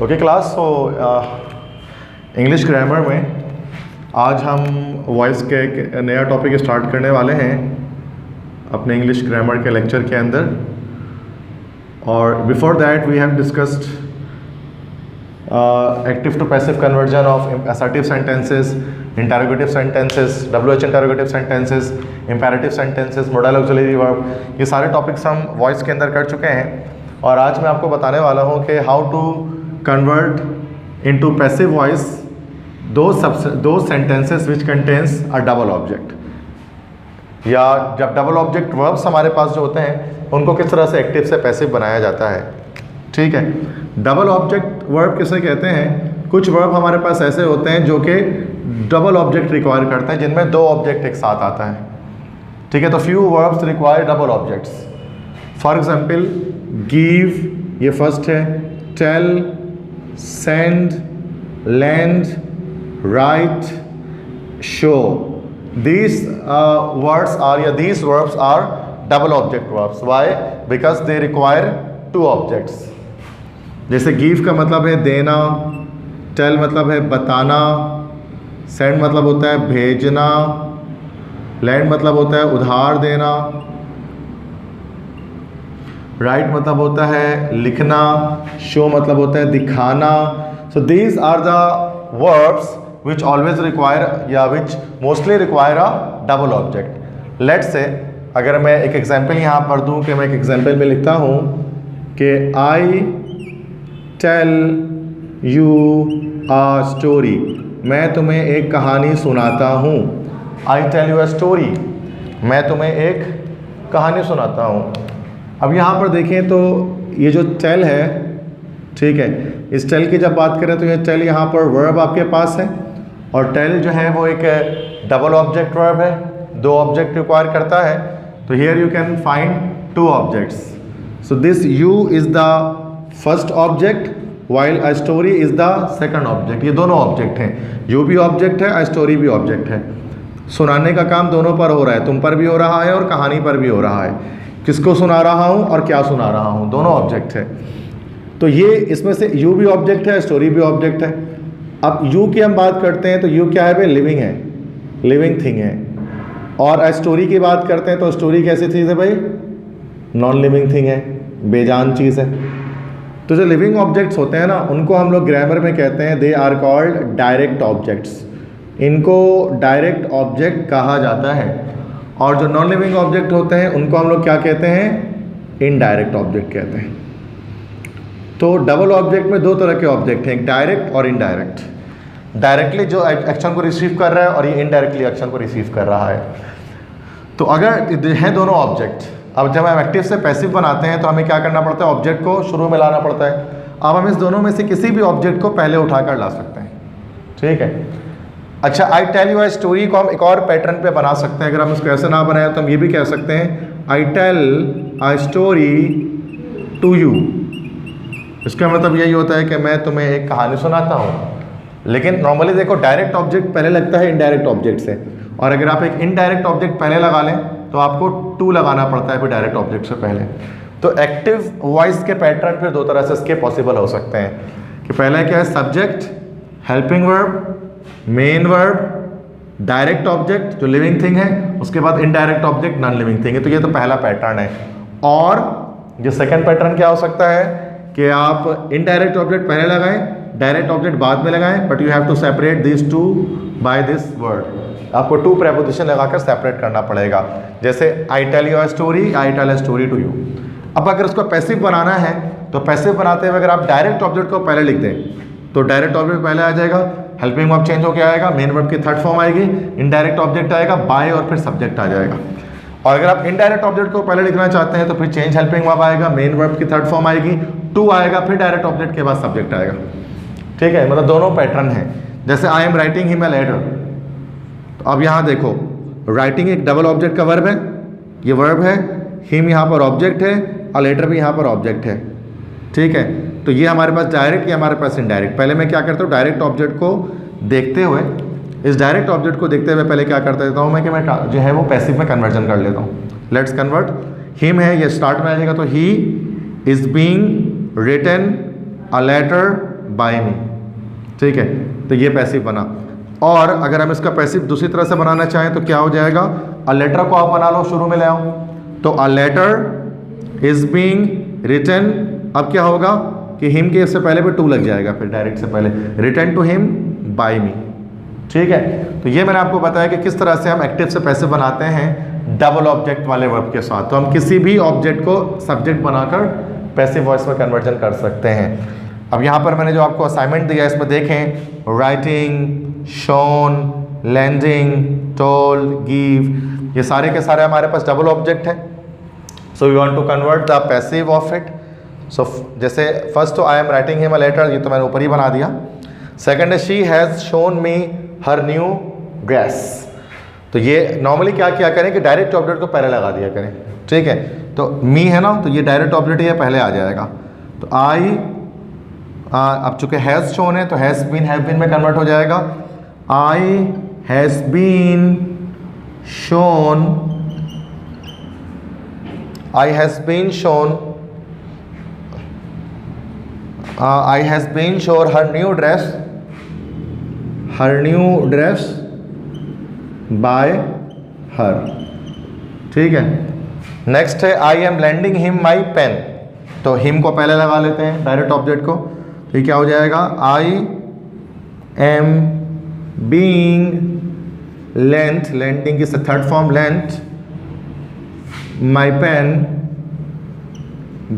Okay class, तो English grammar में आज हम वॉइस के एक नया टॉपिक स्टार्ट करने वाले हैं अपने इंग्लिश ग्रामर के लेक्चर के अंदर। और before that we have discussed active to passive conversion of assertive sentences, interrogative sentences, WH interrogative sentences, imperative sentences, modal auxiliary verb, ये सारे टॉपिक्स हम वॉइस के अंदर कर चुके हैं। और आज मैं आपको बताने वाला हूँ कि how to convert into passive voice दो sentences which contains a double object, या जब डबल ऑब्जेक्ट वर्ब्स हमारे पास जो होते हैं उनको किस तरह से एक्टिव से पैसिव बनाया जाता है। ठीक है, डबल ऑब्जेक्ट वर्ब किसे कहते हैं? कुछ वर्ब हमारे पास ऐसे होते हैं जो कि डबल ऑब्जेक्ट रिक्वायर करते हैं, जिनमें दो ऑब्जेक्ट एक साथ आता है। ठीक है, तो few verbs require double objects. For example give, ये फर्स्ट है, tell, send, lend, write, show, these these verbs are double object verbs. Why? Because they require two objects. जैसे give का मतलब है देना, tell मतलब है बताना, send मतलब होता है भेजना, lend मतलब होता है उधार देना, write मतलब होता है लिखना, show मतलब होता है दिखाना. So these are the verbs which always require या which mostly require a double object. Let's say अगर मैं एक एग्जाम्पल यहाँ पर दूँ कि मैं एक एग्जाम्पल में लिखता हूँ कि I tell you a story, मैं तुम्हें एक कहानी सुनाता हूँ. I tell you a story, मैं तुम्हें एक कहानी सुनाता हूँ. अब यहाँ पर देखें तो ये जो tell है, ठीक है, इस tell की जब बात करें तो ये tell यहाँ पर verb आपके पास है, और टेल जो है वो एक डबल ऑब्जेक्ट वर्ब है, दो ऑब्जेक्ट रिक्वायर करता है. तो here you can find two objects. So this you is the first object while a story is the second object. ये दोनों ऑब्जेक्ट हैं, यू भी ऑब्जेक्ट है, अ स्टोरी भी ऑब्जेक्ट है. सुनाने का काम दोनों पर हो रहा है, तुम पर भी हो रहा है और कहानी पर भी हो रहा है. किसको सुना रहा हूँ और क्या सुना रहा हूँ, दोनों ऑब्जेक्ट है. तो ये इसमें से यू भी ऑब्जेक्ट है, स्टोरी भी ऑब्जेक्ट है. अब यू की हम बात करते हैं तो यू क्या है भाई? लिविंग है, लिविंग थिंग है. और स्टोरी की बात करते हैं तो स्टोरी कैसी चीज़ है भाई? नॉन लिविंग थिंग है, बेजान चीज़ है. तो जो लिविंग ऑब्जेक्ट्स होते हैं ना, उनको हम लोग ग्रामर में कहते हैं they are called direct objects. इनको डायरेक्ट ऑब्जेक्ट कहा जाता है. और जो नॉन लिविंग ऑब्जेक्ट होते हैं उनको हम लोग क्या कहते हैं? इनडायरेक्ट ऑब्जेक्ट कहते हैं. तो डबल ऑब्जेक्ट में दो तरह के ऑब्जेक्ट हैं, डायरेक्ट और इनडायरेक्ट. डायरेक्टली जो एक्शन को रिसीव कर रहा है और ये इनडायरेक्टली एक्शन को रिसीव कर रहा है. तो अगर हैं दोनों ऑब्जेक्ट, अब जब हम एक्टिव से पैसिव बनाते हैं तो हमें क्या करना पड़ता है? ऑब्जेक्ट को शुरू में लाना पड़ता है. अब हम इस दोनों में से किसी भी ऑब्जेक्ट को पहले उठाकर ला सकते हैं. ठीक है. अच्छा, I tell you a story को हम एक और पैटर्न पे बना सकते हैं. अगर हम इसको ऐसे ना बनाए तो हम ये भी कह सकते हैं I tell a story to you. इसका मतलब यही होता है कि मैं तुम्हें एक कहानी सुनाता हूँ. लेकिन नॉर्मली देखो, डायरेक्ट ऑब्जेक्ट पहले लगता है इनडायरेक्ट ऑब्जेक्ट से, और अगर आप एक इनडायरेक्ट ऑब्जेक्ट पहले लगा लें तो आपको टू लगाना पड़ता है फिर डायरेक्ट ऑब्जेक्ट से पहले. तो एक्टिव वॉइस के पैटर्न फिर दो तरह से इसके पॉसिबल हो सकते हैं कि पहला क्या है? Subject, helping verb, main verb, direct object जो लिविंग थिंग है, उसके बाद indirect object non living thing है. तो ये तो पहला पैटर्न है. और जो सेकेंड पैटर्न क्या हो सकता है कि आप इनडायरेक्ट ऑब्जेक्ट पहले लगाएं, डायरेक्ट ऑब्जेक्ट बाद में लगाएं, but you have to separate this to by this word. आपको टू प्रेपोजिशन लगाकर सेपरेट करना पड़ेगा. जैसे I tell you a story, I tell a story to you. अब अगर इसको पैसिव बनाना है तो पैसिव बनाते हुए अगर आप डायरेक्ट ऑब्जेक्ट को पहले लिख दें तो डायरेक्ट ऑब्जेक्ट पहले आ जाएगा, हेल्पिंग वर्ब चेंज होकर आएगा, मेन वर्ब की थर्ड फॉर्म आएगी, इनडायरेक्ट ऑब्जेक्ट आएगा, बाय और फिर सब्जेक्ट आ जाएगा. और अगर आप इनडायरेक्ट ऑब्जेक्ट को पहले लिखना चाहते हैं तो फिर चेंज हेल्पिंग वर्ब आएगा, मेन वर्ब की थर्ड फॉर्म आएगी, टू आएगा, फिर डायरेक्ट ऑब्जेक्ट के बाद सब्जेक्ट आएगा. ठीक है, मतलब दोनों पैटर्न हैं. जैसे I am writing him a letter. तो अब यहाँ देखो, राइटिंग एक डबल ऑब्जेक्ट का वर्ब है, ये वर्ब है, हिम यहाँ पर ऑब्जेक्ट है, और लेटर भी यहाँ पर ऑब्जेक्ट है. ठीक है, तो ये हमारे पास डायरेक्ट, ये हमारे पास इनडायरेक्ट. पहले मैं क्या करता हूँ? डायरेक्ट ऑब्जेक्ट को देखते हुए, इस डायरेक्ट ऑब्जेक्ट को देखते हुए पहले क्या करता देता हूँ मैं कि मैं जो है वो पैसिव में कन्वर्जन कर लेता हूँ. Let's convert. हिम है, ये स्टार्ट में आ जाएगा, तो he is being written a letter by me, ठीक है, तो ये पैसिव बना। और अगर हम इसका पैसिव दूसरी तरह से बनाना चाहें तो क्या हो जाएगा, अ लेटर को आप बना लो, शुरू में ले आओ, तो a letter is being written, अब क्या होगा कि हिम के इससे पहले भी टू लग जाएगा, फिर डायरेक्ट से पहले return to him by me, ठीक है। तो ये मैंने आपको बताया कि किस तरह से हम एक्टिव से पैसिव बनाते हैं डबल ऑब्जेक्ट वाले वर्ब के साथ। तो हम किसी भी ऑब्जेक्ट को सब्जेक्ट बनाकर पैसिव वॉइस में कन्वर्जन कर सकते हैं। अब यहाँ पर मैंने जो आपको असाइनमेंट दिया है इसमें देखें, writing, shown, lending, told, give, ये सारे के सारे हमारे पास डबल ऑब्जेक्ट हैं। So we want to convert the passive of it. So जैसे फर्स्ट तो I am writing him a letter, ये तो मैंने ऊपर ही बना दिया। सेकंड है she has shown me her new dress, तो ये नॉर्मली क्या किया करें कि डायरेक्ट ऑब्जेक्ट को पहले लगा दिया करें, ठीक है। तो मी है ना, तो ये डायरेक्ट ऑब्जेक्ट ये पहले आ जाएगा। तो आई अब चूंकि हैज़ शोन है तो हैज़ बीन हैव बीन में कन्वर्ट हो जाएगा। I has been shown, I has been shown, I has been shown her new dress, her new dress by her, ठीक है। नेक्स्ट है I am lending him my pen, तो him को पहले लगा लेते हैं डायरेक्ट ऑब्जेक्ट को, तो ये क्या हो जाएगा, I am being lent, lending is the third form lent, my pen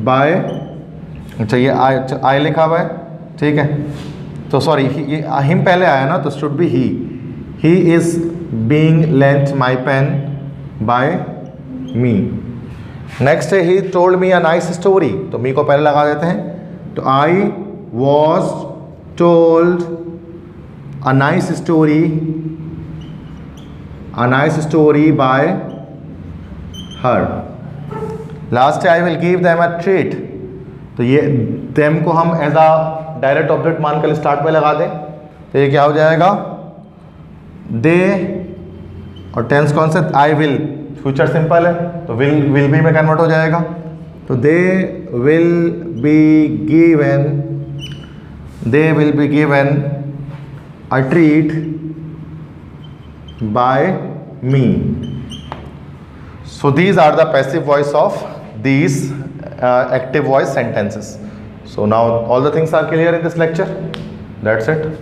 by, अच्छा ये आई लिखा हुआ है, ठीक है। तो सॉरी ये हिम पहले आया ना, तो should be he is being lent my pen by me. Next है he told me a nice story, तो मी को पहले लगा देते हैं, तो I was told a nice story by her. Last है I will give them a treat, तो ये देम को हम एज अ डायरेक्ट ऑब्जेक्ट मानकर स्टार्ट में लगा दें, तो ये क्या हो जाएगा, दे, और टेंस कौन सा, आई विल, फ्यूचर सिंपल है तो विल बी में कन्वर्ट हो जाएगा। तो they will be given a treat by me. So these are the passive voice of these active voice sentences. So now all the things are clear in this lecture. That's it.